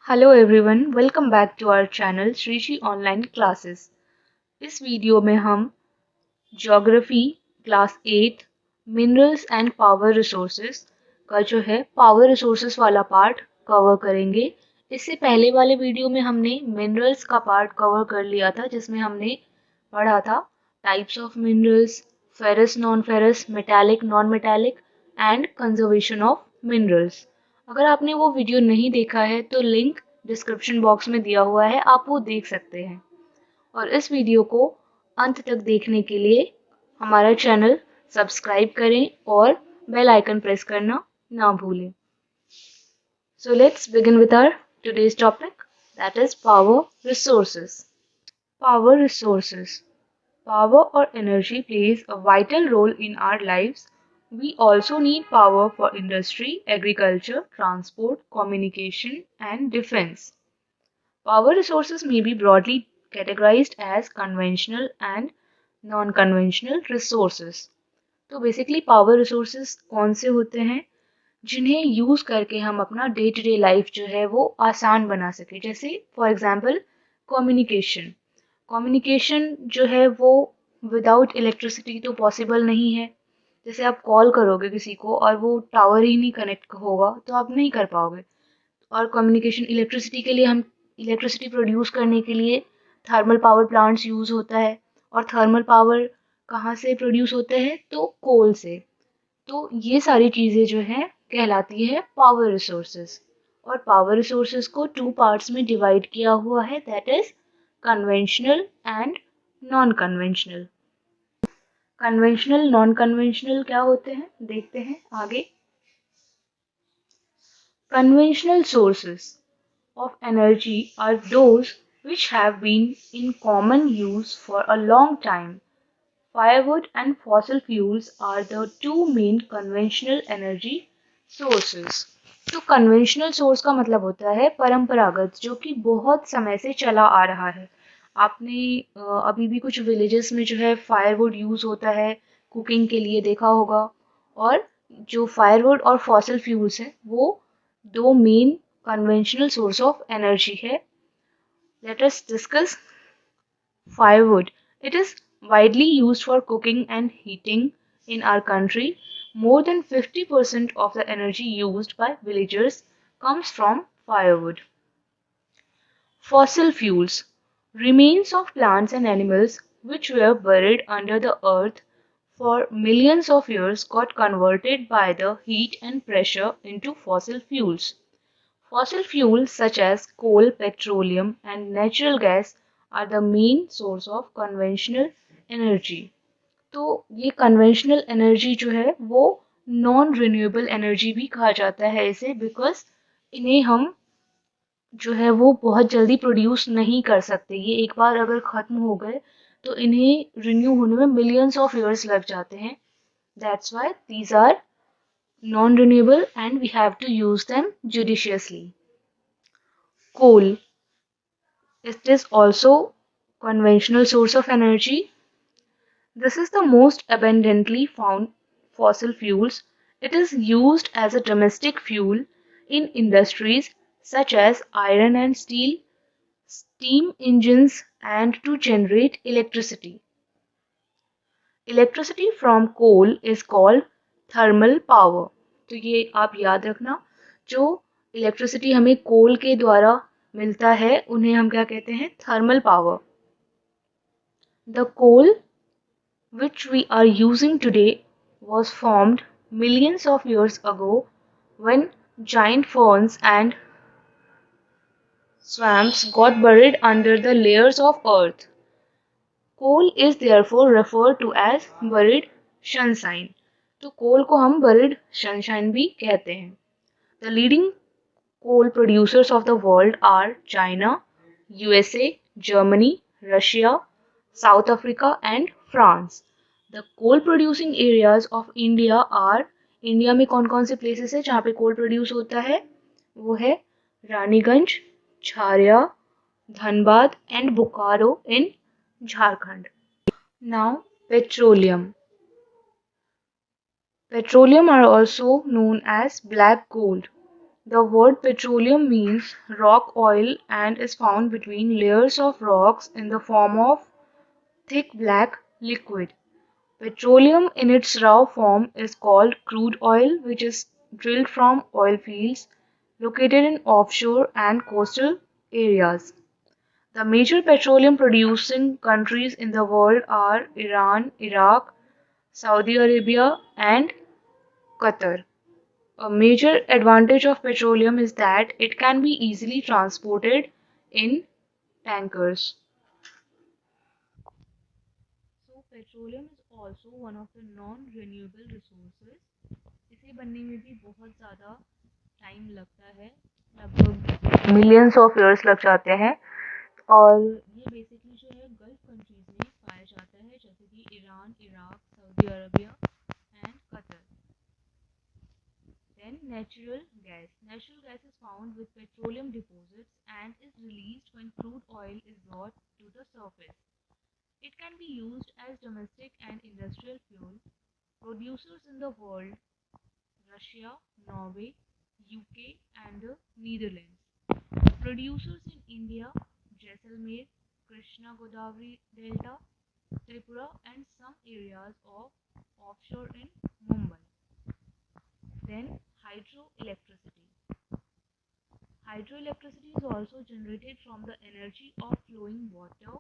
Hello everyone, welcome back to our channel Shreeji online classes. इस video में हम geography class 8 minerals and power resources का जो है पावर रिसोर्सेज वाला पार्ट कवर करेंगे। इससे पहले वाले वीडियो में हमने मिनरल्स का पार्ट कवर कर लिया था, जिसमें हमने पढ़ा था types of minerals, ferrous non ferrous, metallic non metallic and conservation of minerals. अगर आपने वो वीडियो नहीं देखा है तो लिंक डिस्क्रिप्शन बॉक्स में दिया हुआ है, आप वो देख सकते हैं। और इस वीडियो को अंत तक देखने के लिए हमारा चैनल सब्सक्राइब करें और बेल आइकन प्रेस करना ना भूलें। So let's begin with our today's topic, that is power resources. Power resources. Power or energy plays a vital role in our lives. We also need power for industry, agriculture, transport, communication, and defense. Power resources may be broadly categorized as conventional and non-conventional resources. तो basically power resources कौन से होते हैं जिन्हें use करके हम अपना day to day life जो है वो आसान बना सके। जैसे फॉर एग्जांपल कम्युनिकेशन। कम्युनिकेशन जो है वो विदाउट इलेक्ट्रिसिटी तो पॉसिबल नहीं है। जैसे आप कॉल करोगे किसी को और वो टावर ही नहीं कनेक्ट होगा तो आप नहीं कर पाओगे। और कम्युनिकेशन इलेक्ट्रिसिटी के लिए हम इलेक्ट्रिसिटी प्रोड्यूस करने के लिए थर्मल पावर प्लांट्स यूज़ होता है। और थर्मल पावर कहाँ से प्रोड्यूस होते हैं? तो कोल से। तो ये सारी चीज़ें जो हैं कहलाती है पावर रिसोर्सेज। और पावर रिसोर्सेज को टू पार्ट्स में डिवाइड किया हुआ है, that is conventional and non conventional. Conventional non conventional क्या होते हैं देखते हैं आगे। Conventional sources of energy are those which have been in common use for a long time. Firewood and fossil fuels are the two main conventional energy sources. तो conventional source का मतलब होता है परंपरागत, जो कि बहुत समय से चला आ रहा है। आपने अभी भी कुछ विलेजेस में जो है फायरवुड यूज होता है कुकिंग के लिए, देखा होगा। और जो फायरवुड और फॉसिल फ्यूल्स हैं वो दो main conventional source of energy है। Let us discuss firewood. It is widely used for cooking and heating in our country. More than 50% of the energy used by villagers comes from firewood. Fossil fuels. Remains of plants and animals which were buried under the earth for millions of years got converted by the heat and pressure into fossil fuels. Fossil fuels such as coal, petroleum, and natural gas are the main source of conventional energy. तो ये conventional energy जो है वो non renewable energy भी कहा जाता है इसे, बिकॉज इन्हें हम जो है वो बहुत जल्दी प्रोड्यूस नहीं कर सकते। ये एक बार अगर ख़त्म हो गए तो इन्हें रिन्यू होने में मिलियंस ऑफ ईयर्स लग जाते हैं। That's why these are non renewable and we have to use them judiciously. Coal. It is also conventional source of energy. This is the most abundantly found fossil fuels. It is used as a domestic fuel in industries such as iron and steel, steam engines, and to generate electricity. Electricity from coal is called thermal power. तो ये आप याद रखना, जो electricity हमें कोल के द्वारा मिलता है उन्हें हम क्या कहते हैं? Thermal power. The coal which we are using today was formed millions of years ago when giant ferns and swamps got buried under the layers of earth. Coal is therefore referred to as buried sunshine. तो कोल को हम buried sunshine भी कहते हैं। The leading coal producers of the world are China, USA, Germany, Russia, South Africa and France. The coal producing areas of India are, India में कौन कौन से प्लेसेस है जहाँ पे कोल प्रोड्यूस होता है? वो है Raniganj, Jharia, Dhanbad and Bokaro in Jharkhand. Now petroleum. Petroleum are also known as black gold. The word petroleum means rock oil and is found between layers of rocks in the form of thick black liquid. Petroleum in its raw form is called crude oil, which is drilled from oil fields located in offshore and coastal areas. The major petroleum producing countries in the world are Iran, Iraq, Saudi Arabia, and Qatar. A major advantage of petroleum is that it can be easily transported in tankers. So petroleum is also one of the non-renewable resources. इसे बनने में भी बहुत ज़्यादा time लगता है, लगभग millions of years लग जाते हैं। और ये बेसिकली जो है गल्फ कंट्रीज में पाया जाता है, जैसे कि Iran, Iraq, Saudi Arabia and Qatar. Then natural gas. Natural gas is found with petroleum deposits and is released when crude oil is brought to the surface. It can be used as domestic and industrial fuel. Producers in the world: Russia, Norway, UK, and the Netherlands. Producers in India: Jaisalmer, Krishna Godavari Delta, Tripura, and some areas of offshore in Mumbai. Then hydroelectricity. Hydroelectricity is also generated from the energy of flowing water.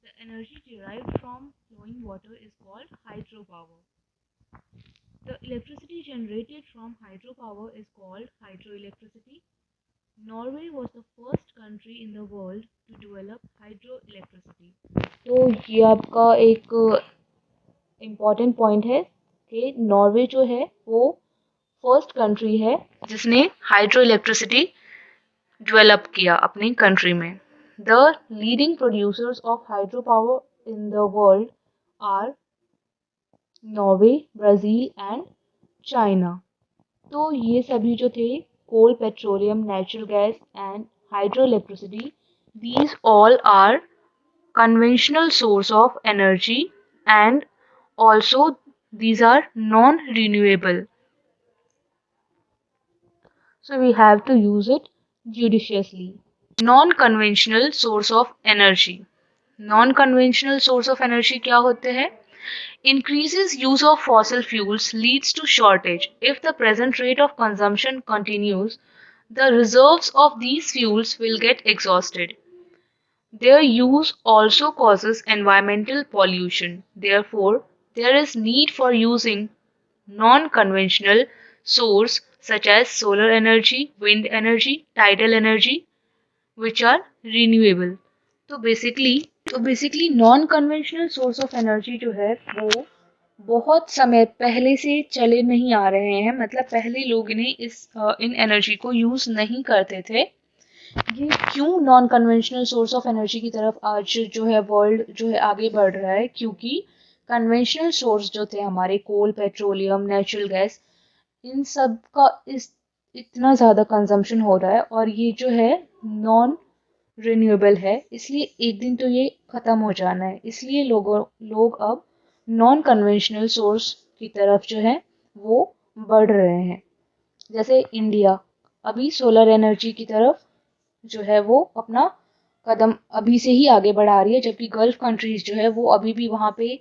The energy derived from flowing water is called hydropower. The electricity generated from hydropower is called hydroelectricity. Norway was the first country in the world to develop hydroelectricity. तो ये आपका एक important point है कि Norway जो है वो first country है जिसने हाइड्रो इलेक्ट्रिसिटी डेवलप किया अपनी कंट्री में। The leading producers of hydro power in the world are Norway, Brazil and China. तो ये सभी जो थे coal, petroleum, natural gas and hydro electricity, these all are conventional source of energy and also these are non-renewable. So we have to use it judiciously. Non-conventional source of energy. Non-conventional source of energy क्या होते हैं? Increases use of fossil fuels leads to shortage. If the present rate of consumption continues, the reserves of these fuels will get exhausted. Their use also causes environmental pollution. Therefore, there is need for using non-conventional source such as solar energy, wind energy, tidal energy, which are renewable. तो basically non conventional source of energy जो है वो बहुत समय पहले से चले नहीं आ रहे हैं, मतलब पहले लोग इन एनर्जी को यूज नहीं करते थे। ये क्यों non conventional source of energy की तरफ आज जो है वर्ल्ड जो है आगे बढ़ रहा है? क्योंकि कन्वेंशनल सोर्स जो थे हमारे कोल, पेट्रोलियम, नेचुरल गैस, इन सब का इतना ज़्यादा कंजम्पशन हो रहा है और ये जो है नॉन रिन्यूएबल है, इसलिए एक दिन तो ये ख़त्म हो जाना है। इसलिए लोग अब नॉन कन्वेंशनल सोर्स की तरफ जो है वो बढ़ रहे हैं। जैसे इंडिया अभी सोलर एनर्जी की तरफ जो है वो अपना कदम अभी से ही आगे बढ़ा रही है, जबकि गल्फ कंट्रीज जो है वो अभी भी वहाँ पे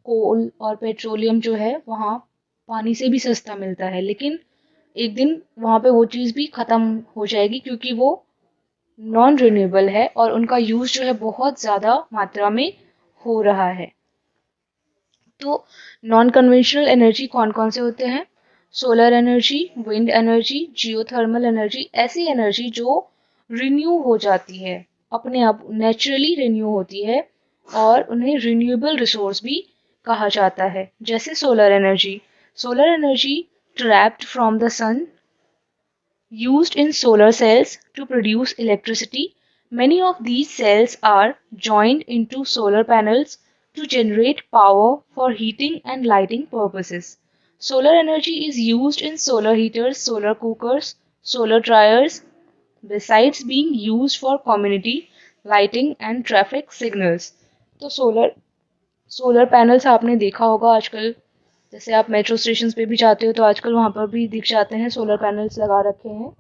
कोल और पेट्रोलियम जो है वहाँ पानी से भी सस्ता मिलता है, लेकिन एक दिन वहाँ पे वो चीज़ भी ख़त्म हो जाएगी क्योंकि वो नॉन रिन्यूएबल है और उनका यूज़ जो है बहुत ज़्यादा मात्रा में हो रहा है। तो नॉन कन्वेंशनल एनर्जी कौन कौन से होते हैं? Solar energy, wind energy, geothermal energy, ऐसी एनर्जी जो रिन्यू हो जाती है, अपने आप नेचुरली रिन्यू होती है और उन्हें रिन्यूएबल रिसोर्स भी कहा जाता है। जैसे solar energy trapped from the sun, used in solar cells to produce electricity. Many of these cells are joined into solar panels to generate power for heating and lighting purposes. Solar energy is used in solar heaters, solar cookers, solar dryers, besides being used for community lighting and traffic signals. तो solar panels आपने देखा होगा आजकल, जैसे आप metro station पे भी जाते हो तो आजकल वहाँ पर भी दिख जाते हैं, सोलर पैनल्स लगा रखे हैं।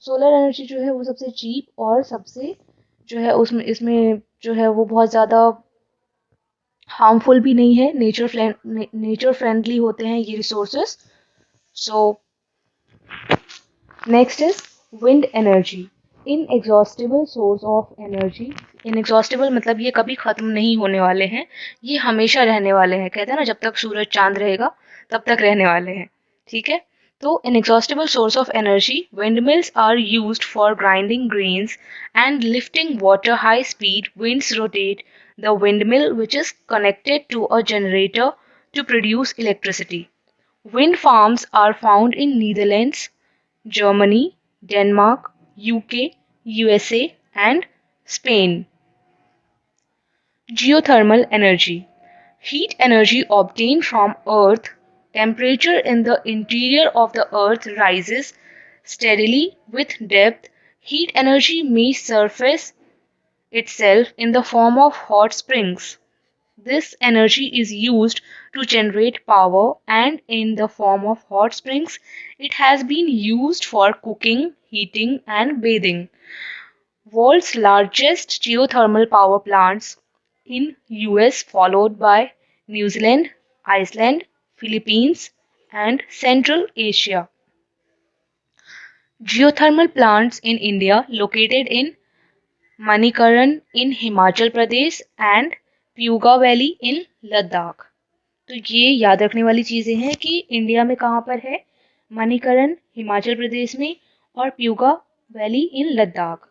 सोलर एनर्जी जो है वो सबसे चीप और सबसे जो है उसमें इसमें जो है वो बहुत ज़्यादा हार्मफुल भी नहीं है, नेचर फ्रेंडली होते हैं ये resources. So next is wind energy, inexhaustible source of energy. Inexhaustible मतलब ये कभी खत्म नहीं होने वाले हैं, ये हमेशा रहने वाले हैं. कहते हैं ना जब तक सूरज चांद रहेगा तब तक रहने वाले हैं. ठीक है. तो inexhaustible source of energy, windmills are used for grinding grains and lifting water. High speed winds rotate the windmill, which is connected to a generator to produce electricity. Wind farms are found in Netherlands, Germany, Denmark, UK, USA, and Spain. Geothermal energy. Heat energy obtained from Earth. Temperature in the interior of the Earth rises steadily with depth. Heat energy may surface itself in the form of hot springs. This energy is used to generate power, and in the form of hot springs, it has been used for cooking, heating, and bathing. World's largest geothermal power plants in US, followed by New Zealand, Iceland, Philippines, and Central Asia. Geothermal plants in India, located in Manikaran in Himachal Pradesh and Pyuga Valley in Ladakh. तो ये याद रखने वाली चीज़ें हैं कि India में कहाँ पर है, मणिकरण हिमाचल प्रदेश में और Puga valley in Ladakh.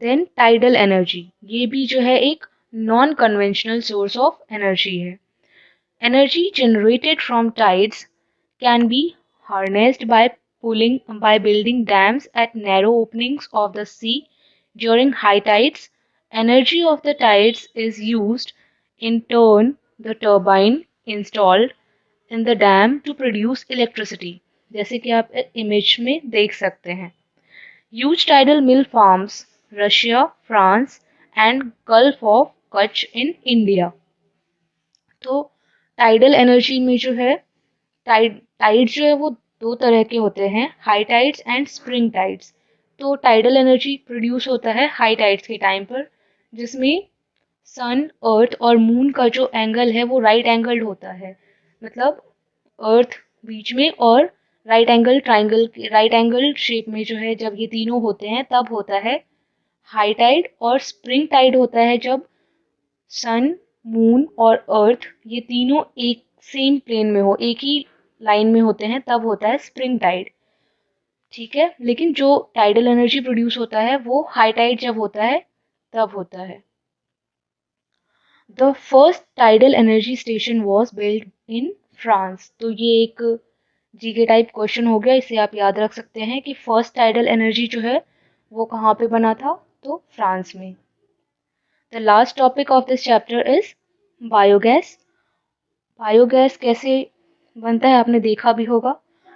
Then tidal energy, ये भी जो है एक non conventional source of energy है. Energy generated from tides can be harnessed by building dams at narrow openings of the sea during high tides. Energy of the tides is used in turn the turbine installed in the dam to produce electricity. जैसे कि आप image में देख सकते हैं. Huge tidal mill farms, Russia, France, and Gulf of Kutch in India. तो tidal energy में जो है टाइड जो है वो दो तरह के होते हैं, high tides and spring tides. तो टाइडल एनर्जी प्रोड्यूस होता है हाई टाइड्स के टाइम पर, जिसमें सन, अर्थ और मून का जो एंगल है वो राइट एंगल्ड होता है. मतलब अर्थ बीच में और राइट एंगल शेप में जो है जब ये तीनों होते हैं तब होता है हाई टाइड. और स्प्रिंग टाइड होता है जब सन, मून और अर्थ ये तीनों एक सेम प्लेन में हो, एक ही लाइन में होते हैं, तब होता है स्प्रिंग टाइड. ठीक है. लेकिन जो टाइडल एनर्जी प्रोड्यूस होता है वो हाई टाइड जब होता है तब होता है. The first tidal energy station was build in France. तो ये एक जीके टाइप क्वेश्चन हो गया, इसे आप याद रख सकते हैं कि फर्स्ट टाइडल एनर्जी जो है वो कहाँ पे बना था, तो फ्रांस में. The last topic of this chapter is biogas. Biogas कैसे बनता है आपने देखा भी होगा.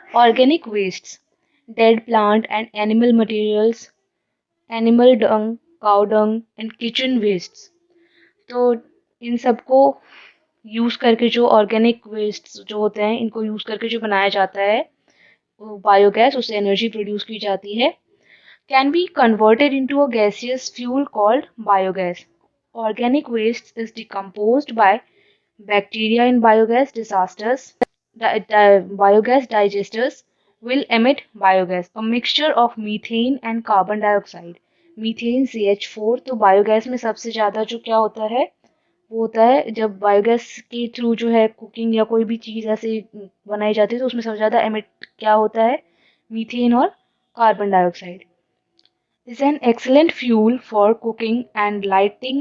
Organic wastes, dead plant and animal materials, animal Dang, cow dung and kitchen wastes. तो इन सबको यूज़ करके जो ऑर्गेनिक वेस्ट्स जो होते हैं इनको यूज़ करके जो बनाया जाता है वो बायोगैस, उससे एनर्जी प्रोड्यूस की जाती है. Can be converted into a gaseous fuel called biogas. Organic waste is decomposed by bacteria in biogas disasters. Biogas digesters will emit biogas, a mixture of methane and carbon dioxide. Methane CH4. तो biogas में सबसे ज़्यादा जो क्या होता है वो होता है जब बायोगैस के थ्रू जो है कुकिंग या कोई भी चीज़ ऐसे बनाई जाती है तो उसमें सबसे ज़्यादा एमिट क्या होता है, मीथेन और carbon dioxide. Is an excellent fuel for cooking and lighting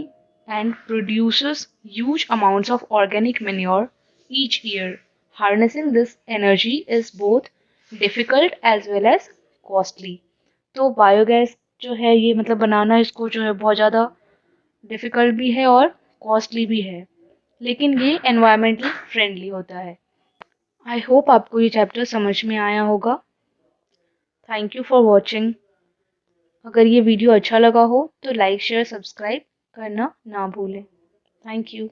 and produces huge amounts of organic manure each year. Harnessing this energy is both difficult as well as costly. तो biogas जो है ये मतलब बनाना इसको जो है बहुत ज़्यादा डिफ़िकल्ट भी है और कॉस्टली भी है, लेकिन ये एनवायरमेंटली फ्रेंडली होता है. आई होप आपको ये चैप्टर समझ में आया होगा. Thank you for watching. अगर ये वीडियो अच्छा लगा हो तो लाइक शेयर सब्सक्राइब करना ना भूलें. Thank you.